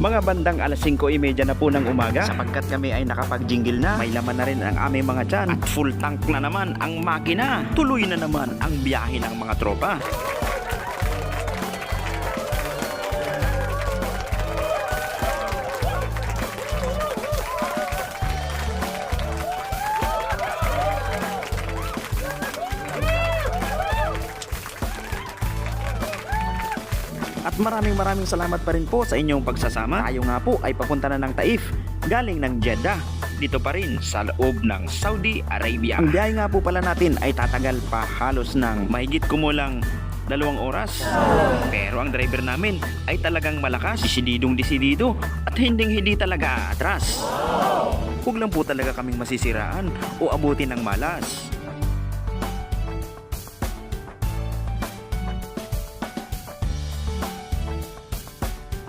Mga bandang alas 5:30 na po ng umaga, sapagkat kami ay nakapag-jingle na, may laman na rin ang aming mga tiyan at full tank na naman ang makina. Tuloy na naman ang biyahe ng mga tropa. At maraming salamat pa rin po sa inyong pagsasama. Tayo nga po ay papunta na ng Taif, galing ng Jeddah, dito pa rin sa loob ng Saudi Arabia. Ang biyahe nga po pala natin ay tatagal pa halos ng mahigit kumulang 2 oras. Pero ang driver namin ay talagang malakas, desididong at hindi talaga atras. Huwag lang po talaga kaming masisiraan o abutin ng malas.